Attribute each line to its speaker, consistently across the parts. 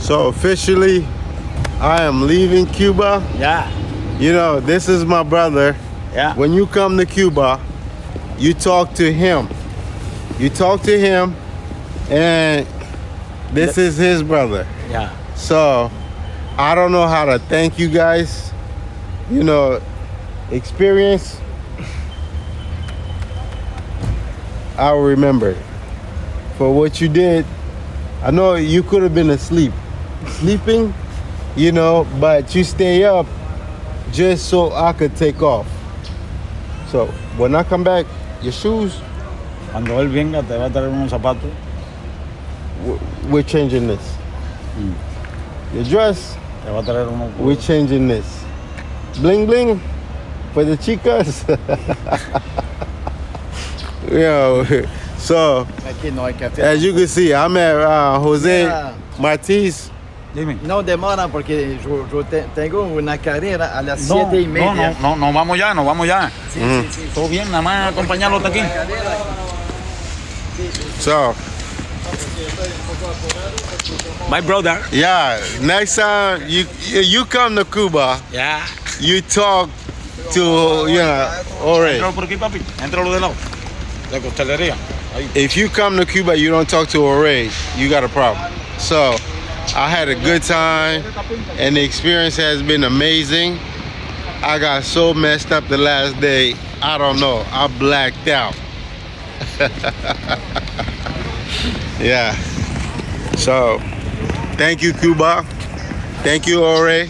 Speaker 1: So officially, I am leaving Cuba.
Speaker 2: Yeah.
Speaker 1: You know, this is my brother.
Speaker 2: Yeah.
Speaker 1: When you come to Cuba, you talk to him. You talk to him, and this is his brother.
Speaker 2: Yeah.
Speaker 1: So I don't know how to thank you guys. You know, experience, I'll remember for what you did. I know you could have been sleeping, you know, but you stay up just so I could take off. So when I come back, your shoes,
Speaker 2: Cuando él venga, te va a traer unos zapatos.
Speaker 1: we're changing this. Your dress,
Speaker 2: Te va a traer unos.
Speaker 1: we're changing this. Bling bling for the chicas. Yo, so
Speaker 3: Aquí no hay café.
Speaker 1: as you can see, I'm at Jose
Speaker 3: Yeah.
Speaker 1: Marti's.
Speaker 2: Dime.
Speaker 3: No demora porque tengo una carrera a las
Speaker 2: No,
Speaker 3: 7:30.
Speaker 2: no, vamos ya, nos vamos ya.
Speaker 3: Sí, sí.
Speaker 2: Todo bien, nada más acompañarlo hasta aquí.
Speaker 1: So
Speaker 2: My brother.
Speaker 1: yeah, next time you come to Cuba,
Speaker 2: Yeah.
Speaker 1: you talk to Ore.
Speaker 2: Entra por aquí, papi. Entra lo de lado. La costelería. Ahí.
Speaker 1: If you come to Cuba, you don't talk to Ore, you got a problem. So I had a good time, and the experience has been amazing. I got so messed up the last day. I don't know. I blacked out. Yeah. So, thank you, Cuba. Thank you, Ore.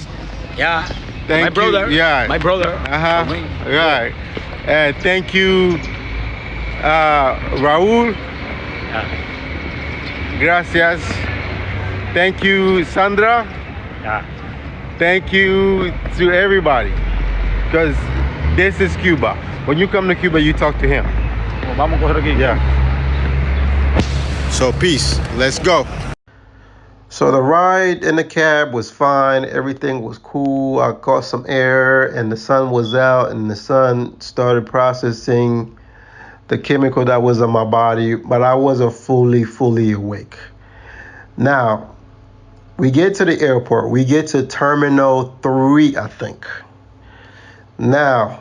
Speaker 2: Yeah.
Speaker 1: Thank
Speaker 2: My brother.
Speaker 1: you. Yeah.
Speaker 2: My brother.
Speaker 1: Uh-huh.
Speaker 2: For me.
Speaker 1: Right. And thank you, Raul.
Speaker 2: Yeah.
Speaker 1: Gracias. Thank you, Sandra.
Speaker 2: Yeah.
Speaker 1: Thank you to everybody. Because this is Cuba. When you come to Cuba, you talk to him.
Speaker 2: Vamos a coger aquí.
Speaker 1: Yeah. So peace. Let's go. So the ride in the cab was fine. Everything was cool. I caught some air and the sun was out and the sun started processing the chemical that was in my body, but I wasn't fully awake. Now, we get to the airport. We get to Terminal 3, I think. Now,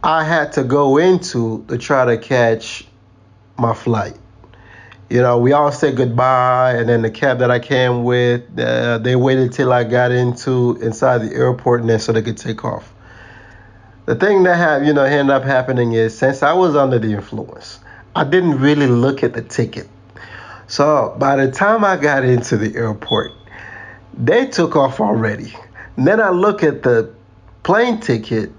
Speaker 1: I had to go into to try to catch my flight. You know, we all said goodbye, and then the cab that I came with, they waited till I got inside the airport, and then so they could take off. The thing that ended up happening is, since I was under the influence, I didn't really look at the ticket. So by the time I got into the airport, they took off already. And then I look at the plane ticket.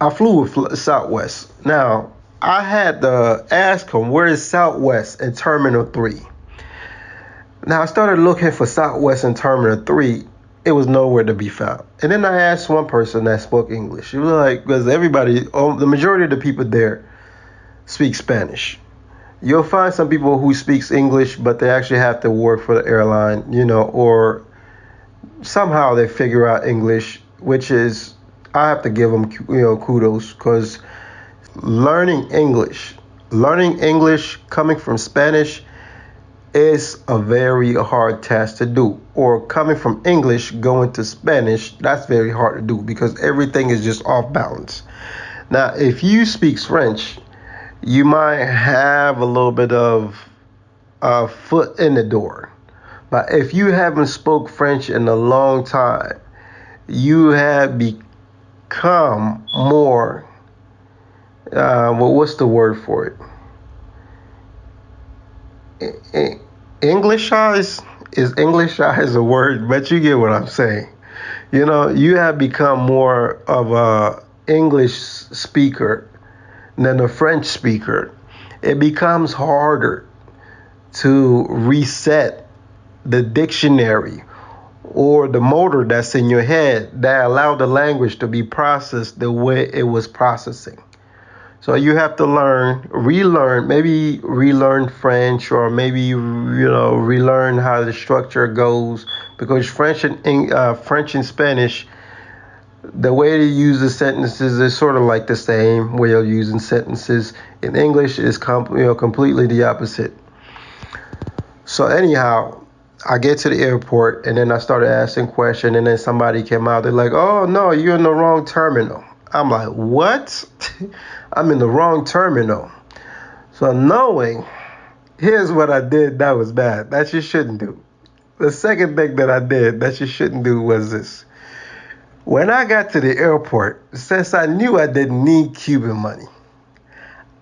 Speaker 1: I flew with Southwest. Now, I had to ask him, where is Southwest in Terminal 3? Now, I started looking for Southwest in Terminal 3. It was nowhere to be found. And then I asked one person that spoke English. He was like, because the majority of the people there speak Spanish. You'll find some people who speaks English, but they actually have to work for the airline, or somehow they figure out English, which is, I have to give them, kudos, because learning English coming from Spanish is a very hard task to do. Or coming from English going to Spanish, that's very hard to do because everything is just off balance. Now, if you speak French, you might have a little bit of a foot in the door. But if you haven't spoke French in a long time, you have become more, what's the word for it? Englishized? Is Englishized a word? But you get what I'm saying. You have become more of a English speaker than a French speaker. It becomes harder to reset the dictionary or the motor that's in your head that allowed the language to be processed the way it was processing. So you have to maybe relearn French, or maybe relearn how the structure goes, because French and Spanish, the way they use the sentences is sort of like the same way of using sentences. In English is completely the opposite. So anyhow, I get to the airport and then I started asking questions and then somebody came out. They're like, "Oh no, you're in the wrong terminal." I'm like, "What?" I'm in the wrong terminal. So knowing, here's what I did that was bad. That you shouldn't do. The second thing that I did that you shouldn't do was this. When I got to the airport, since I knew I didn't need Cuban money,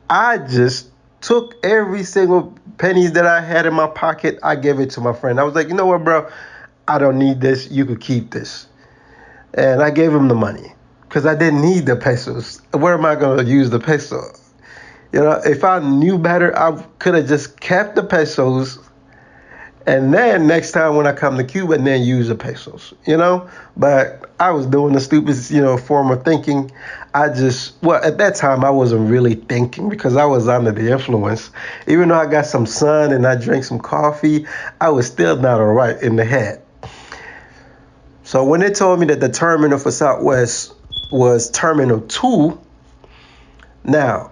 Speaker 1: I just took every single pennies that I had in my pocket. I gave it to my friend. I was like, you know what, bro? I don't need this. You could keep this. And I gave him the money because I didn't need the pesos. Where am I going to use the peso? You know, if I knew better, I could have just kept the pesos and then next time when I come to Cuba, and then use the pesos, you know? But I was doing the stupid, form of thinking. Well, at that time, I wasn't really thinking because I was under the influence. Even though I got some sun and I drank some coffee, I was still not all right in the head. So when they told me that the terminal for Southwest was Terminal 2, now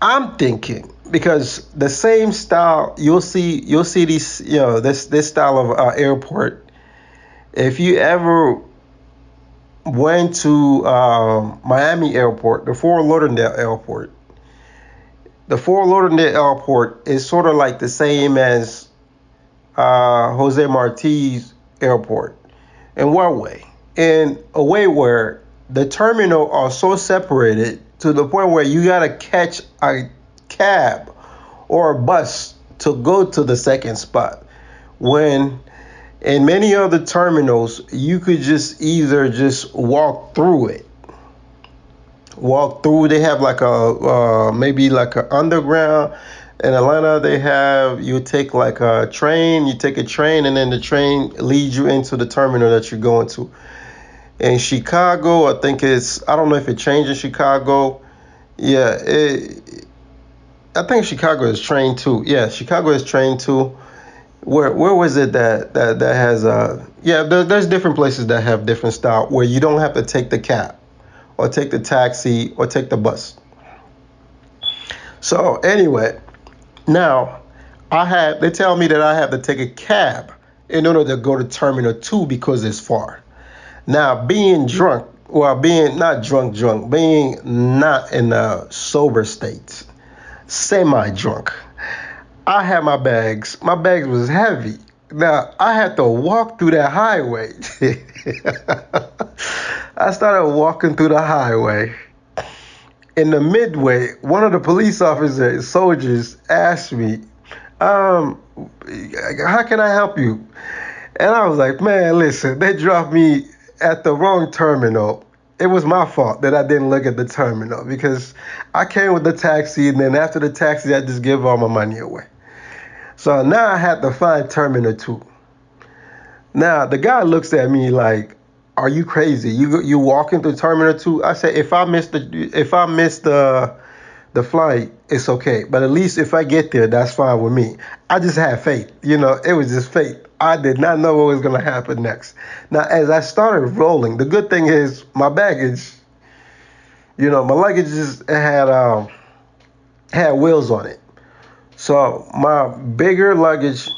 Speaker 1: I'm thinking because the same style you'll see these this style of airport. If you ever went to Miami Airport, the Fort Lauderdale Airport is sort of like the same as Jose Marti's airport. In what way? In a way where the terminal are so separated to the point where you gotta catch a cab or a bus to go to the second spot. When in many other terminals, you could just either just walk through it. Walk through. They have like a maybe like a underground. In Atlanta, they have you take like a train. You take a train, and then the train leads you into the terminal that you're going to. In Chicago, I don't know if it changed in Chicago. Yeah, I think Chicago is train too. Yeah, Chicago is train too. Where was it that has there's different places that have different style where you don't have to take the cab or take the taxi or take the bus. So anyway, now they tell me that I have to take a cab in order to go to Terminal 2 because it's far. Now being drunk, well being not drunk, being not in a sober state, semi drunk. I had my bags. My bags was heavy. Now I had to walk through that highway. I started walking through the highway. In the midway, one of the police officers, soldiers, asked me, "How can I help you?" And I was like, "Man, listen, they dropped me at the wrong terminal. It was my fault that I didn't look at the terminal because I came with the taxi, and then after the taxi, I just give all my money away." So now I had to find Terminal 2. Now the guy looks at me like, "Are you crazy? You walking through Terminal 2?" I said, if I miss the flight, it's okay. But at least if I get there, that's fine with me." I just had faith. It was just faith. I did not know what was gonna happen next. Now as I started rolling, the good thing is my baggage, my luggage just had wheels on it. So my bigger luggage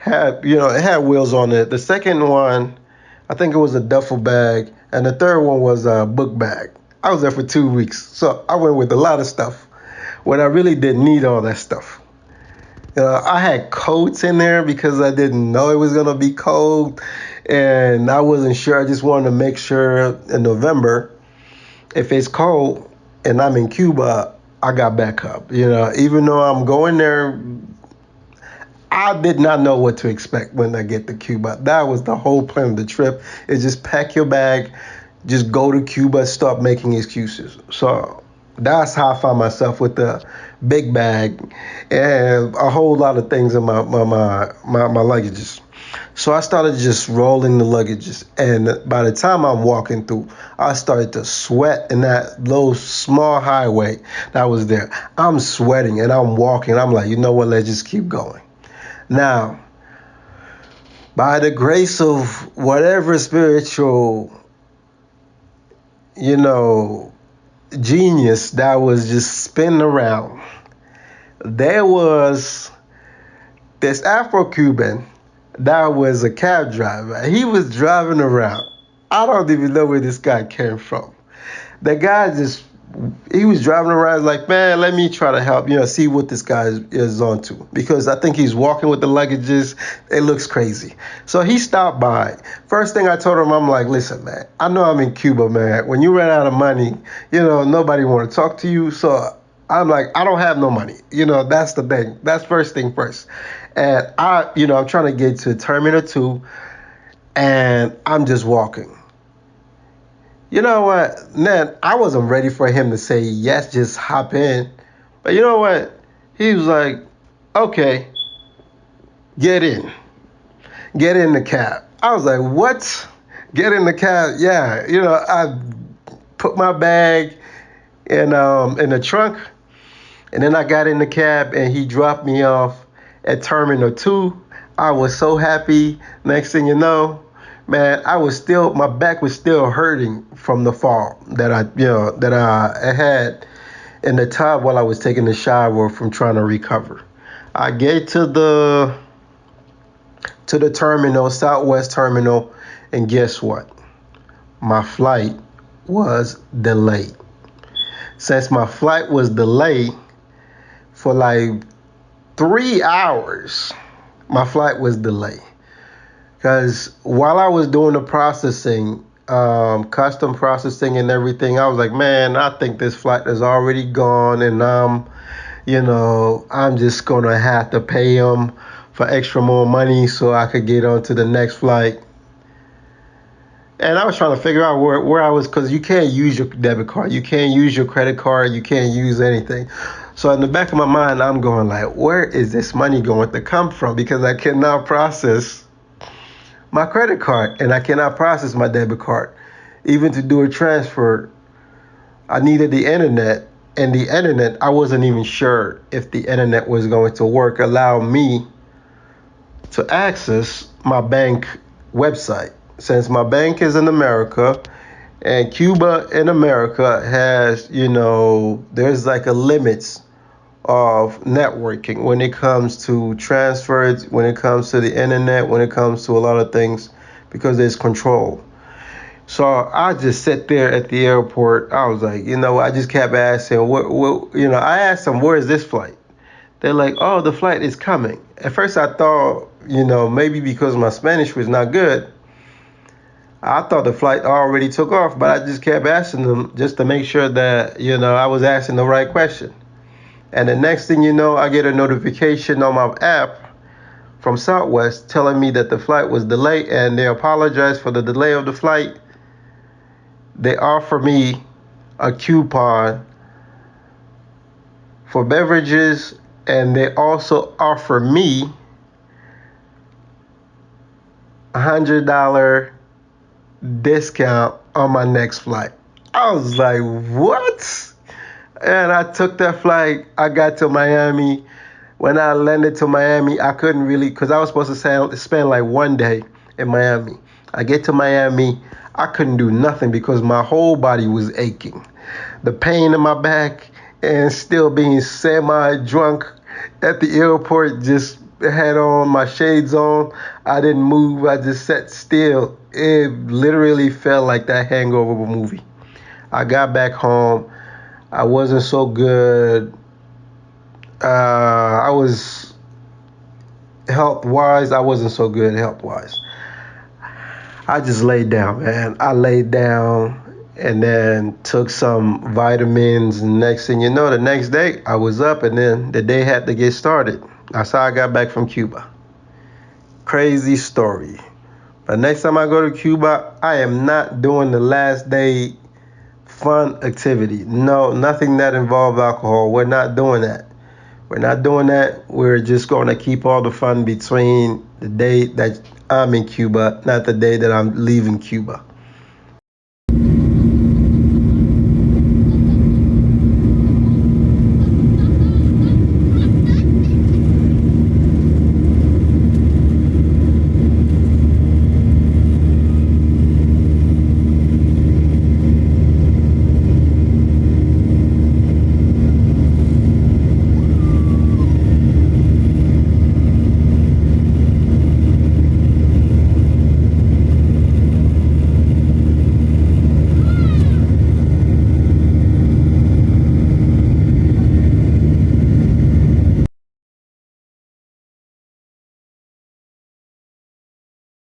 Speaker 1: it had wheels on it. The second one, I think it was a duffel bag, and the third one was a book bag. I was there for 2 weeks, so I went with a lot of stuff when I really didn't need all that stuff. I had coats in there because I didn't know it was gonna be cold, and I wasn't sure. I just wanted to make sure in November, if it's cold and I'm in Cuba, I got backup. Even though I'm going there, I did not know what to expect when I get to Cuba. That was the whole plan of the trip. Is just pack your bag, just go to Cuba, stop making excuses. So that's how I found myself with the big bag and a whole lot of things in my luggages. So I started just rolling the luggages, and by the time I'm walking through, I started to sweat in that little small highway that was there. I'm sweating and I'm walking. I'm like, you know what? Let's just keep going. Now, by the grace of whatever spiritual, genius that was just spinning around, there was this Afro-Cuban That was a cab driver. He was driving around. I don't even know where this guy came from. The guy just, he was driving around like, man, let me try to help, see what this guy is on to. Because I think he's walking with the luggages. It looks crazy. So he stopped by. First thing I told him, I'm like, listen, man, I know I'm in Cuba, man. When you run out of money, nobody want to talk to you. So I'm like, I don't have no money. That's the thing. That's first thing first. And I'm trying to get to Terminal 2 and I'm just walking. You know what, man, I wasn't ready for him to say, yes, just hop in. But you know what? He was like, okay, get in. Get in the cab. I was like, what? Get in the cab? Yeah. I put my bag in the trunk, and then I got in the cab, and he dropped me off at Terminal 2. I was so happy. Next thing you know, man, my back was still hurting from the fall that I had in the tub while I was taking the shower from trying to recover. I get to the terminal, Southwest Terminal, and guess what? My flight was delayed. Since my flight was delayed for like 3 hours, my flight was delayed. Because while I was doing the processing, custom processing and everything, I was like, man, I think this flight is already gone, and I'm just gonna have to pay them for extra more money so I could get on to the next flight. And I was trying to figure out where I was, because you can't use your debit card, you can't use your credit card, you can't use anything. So in the back of my mind, I'm going like, where is this money going to come from? Because I cannot process my credit card and I cannot process my debit card. Even to do a transfer, I needed the internet, and the internet, I wasn't even sure if the internet was going to work, allow me to access my bank website. Since my bank is in America, and Cuba in America has, there's like a limits of networking when it comes to transfers, when it comes to the internet, when it comes to a lot of things, because there's control. So I just sat there at the airport. I was like, I just kept asking, I asked them, where is this flight? They're like, oh, the flight is coming. At first I thought, maybe because my Spanish was not good, I thought the flight already took off, but I just kept asking them just to make sure that, I was asking the right question. And the next thing you know, I get a notification on my app from Southwest telling me that the flight was delayed, and they apologize for the delay of the flight. They offer me a coupon for beverages, and they also offer me $100 discount on my next flight. I was like, what? And I took that flight. I got to Miami. When I landed to Miami, I couldn't really, because I was supposed to spend like one day in Miami. I get to Miami, I couldn't do nothing because my whole body was aching. The pain in my back, and still being semi-drunk at the airport, just had on my shades on. I didn't move. I just sat still. It literally felt like that Hangover movie. I got back home. I wasn't so good. I was health-wise. I wasn't so good health-wise. I just laid down, man. I laid down and then took some vitamins. And next thing you know, the next day I was up, and then the day had to get started. That's how I got back from Cuba. Crazy story. But next time I go to Cuba, I am not doing the last day fun activity. No, nothing that involves alcohol. We're not doing that. We're not doing that. We're just going to keep all the fun between the day that I'm in Cuba, not the day that I'm leaving Cuba.